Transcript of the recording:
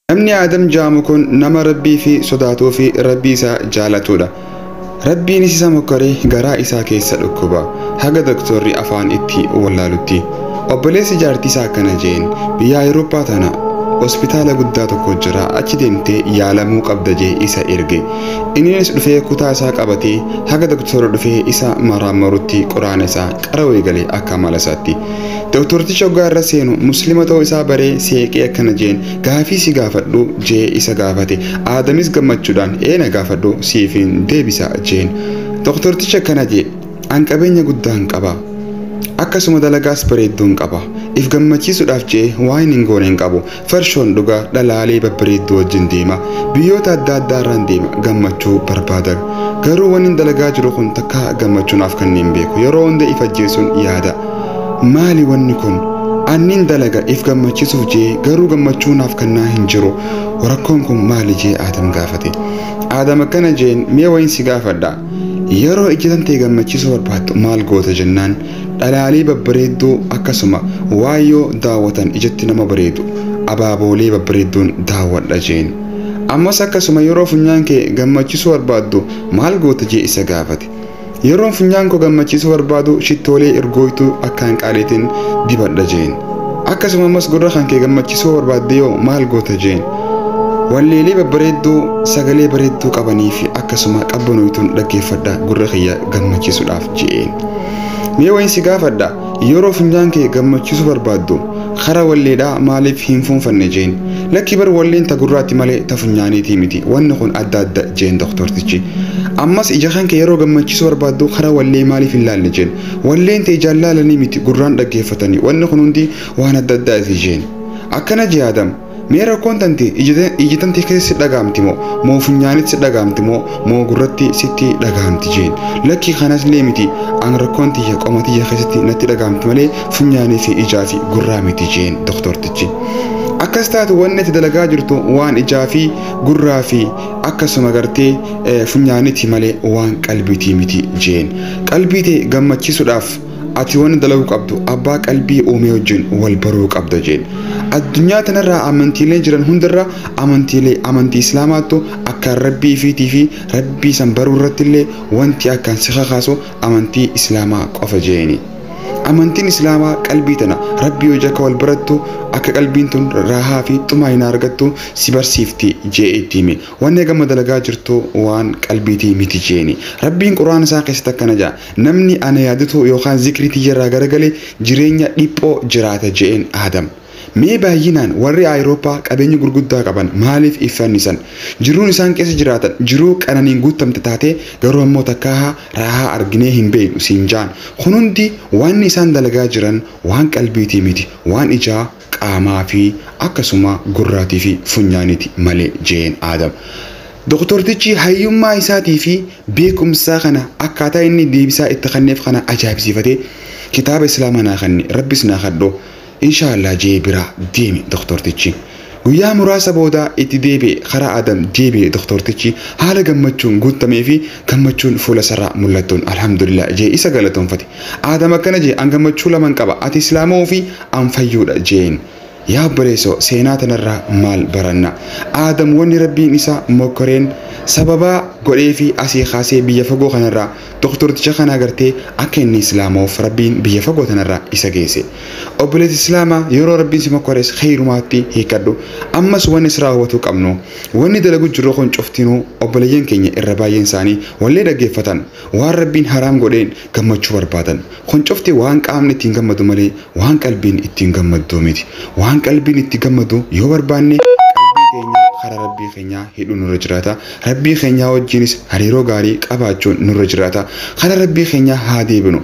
namni Aadam jaamu kun nama Rabbii fi sodaatuu fi Rabbii isaa jaalatudha. Rabbiin isa mokkoree garaa isaa keessa dhukkuba haga doktorri afaan itti wallaalutti. Obboleessi jaartii isaa akkana jeen biyya Awurooppaa tana hospitaala guddaa tokko jira achi deemtee yaalamuu qabda jee isa erge. Innis dhufee kutaa isaa qabatee haga doktorri dhufee isa maraamarutti quraana isaa qarawee galee akka malasaatti. Doktortichi hoggaa irra seenu muslima ta'uu isaa baree seeqee akkana jeen gaafii si gaafadhu jee isa gaafate. Aadamis gammachuudhaan eena gaafadhu siifin deebisa jeen. Doktortichi akkana jee an qabeenya guddaan qaba. Akkasuma dalagaas bareedduun qaba. If gammachiisuudhaaf jee waan hin goone hin qabu. Farshoon dhugaa dhalaalee babbareedduu wajjin deema. Biyyoota adda addaa irraan deema gammachuu barbaada. Garuu waan hin dalagaa jiru kun takka gammachuunaaf kanneen beeku. Yeroo hunda if ajjeesuun yaada. Maali wanni kun? Annin dalaga if gammachiisuuf jee garuu gammachuunaaf kannaa hin jiru. Rakkoon kun maali jee Aadam gaafate. Aadam akkana jeen mee wayin si gaafadha. Yeroo ijjatan ta'e gammachiisuu barbaaddu maal goota jennaan dhalaalee babbareedduu akkasuma waayoo daawwatan ijatti nama bareedu abaaboolee babbareedduun daawwadha jeen. Ammas akkasuma yeroo funyaan kee gammachiisuu barbaaddu maal goota jee isa gaafate. Yeroo funyaan koo gammachiisuu barbaadu shittoolee ergooytuu akkaan qaaliitiin dibadha jeen. Akkasuma ammas gurra kan kee gammachiisuu barbaadde yoo maal goota jeen. Walleelee babbareedduu sagalee bareedduu qabanii fi akkasuma qabbanoytuun dhaggeeffadha gurra kiyya gammachiisuudhaaf jeen. Mee wayin si gaafadha yeroo funyaan kee gammachiisuu barbaaddu kara walleedhaa maaliif hin fuunfanne jeen. Lakki bar walleen ta gurraatti malee ta funyaaniitii miti wanni kun adda adda jeen doktortichi. Ammas ija kan kee yeroo gammachiisuu barbaaddu kara wallee maaliif hin laalle jeen. Walleen ta ijaan laalanii miti gurraan dhaggeeffatanii wanni kun hundi waan adda addaati jeen. Akkana jee Aadam. Mee rakkoon tante ijjitan keessi dhagaamti moo funyaanitti si dhagaamti moo gurratti sitti dhagaamti jeen. Lakki kanas lee miti an rakkoon tiyya qoma tiyya keessatti natti dhagaamti malee funyaanii fi ijaa fi gurraa miti jeen doktortichi. Akkas taatu wanni itti dalagaa jirtu waan ijaa fi gurraa fi akkasuma gartee funyaanitti malee waan qalbiitii miti jeen. Qalbiitee gammachiisuudhaaf ati waan dalagu qabdu abbaa qalbii uumee wajjin wal baruu qabda jeen. Addunyaa tanarraa amantiilee jiran hundarra amantii islaamaattu akka rabbii fiitii fi rabbii san baruu irratti illee wanti akkaan si kakaasu amantii islaamaa qofa jeeni. Amantiin islaamaa qalbii tana rabbii hojii akka wal barattu akka qalbiin tun raahaa fi xumaayina argattu si barsiifti jee itti hime. Wanni gama dalagaa jirtu waan qalbiitii miti jeeni. Rabbiin quraana isaa keessatti akkana jaa namni ana yaadatu yookaan zikriitii irraa garagalee jireenya dhiphoo jiraata jeen Aadam. Mee baay'inaan warri Awurooppaa qabeenya gurguddaa qaban maaliif iffannisan jiruun isaan keessa jiraatan jiruu qananiin guutamte taate garuu ammoo takkaa raahaa arginee hin beeknu siin jaan. Kun hundi waan isaan dalagaa jiran waan qalbiitii miti waan ijaa qaamaa fi akkasuma gurraatii fi funyaaniiti malee jeen Aadam. Doktortichi hayyummaa isaatii fi beekumsaa kana akkaataa inni deebisaa itti kenneef kana ajaa'ibsiifatee kitaaba islaamaa naa kenne rabbis naa kadhoo. Inshallah jee bira deemi doktortichi. Guyyaa muraasa booda itti deebi'e karaa Aadam deebi'e doktortichi haala gammachuun guutamee fi gammachuun fuula sarraa mul'attuun alhamdulillah jee isa galatoonfate. Aadam akkana jee an gammachuu laman qaba ati islaamoo fi an fayyuudha jeen. Yaa obboleessoo seenaa tanarraa maal baranna? Aadam wanni rabbiin isaa mokkoreen sababaa godhee fi asii kaasee biyya fagoo kanarraa doktorticha kana agartee akka inni islaamoof rabbiin biyya fagoo tanarraa isa geesse. Obboleessi islaamaa yeroo rabbiin si mokkorees khayrumaatti hiikadhu. Ammas wanni israa hubachuu qabnu wanni dalagu jiru kun cuftinuu obboleeyyan keenya irra baay'een isaanii wallee dhaggeeffatan waan rabbiin haraam godheen gammachuu barbaadan. Kun cufti waan qaamni ittiin gammadu malee waan qalbiin ittiin gammadu miti. Waan qalbiin itti gammadu yoo barbaanne qalbii keenya karaa rabbii keenyaa hidhuu nurra jiraata. Rabbii keenyaa wajjinis hariiroo gaarii qabaachuun nurra jiraata. Karaa rabbii keenyaa haa deebinu.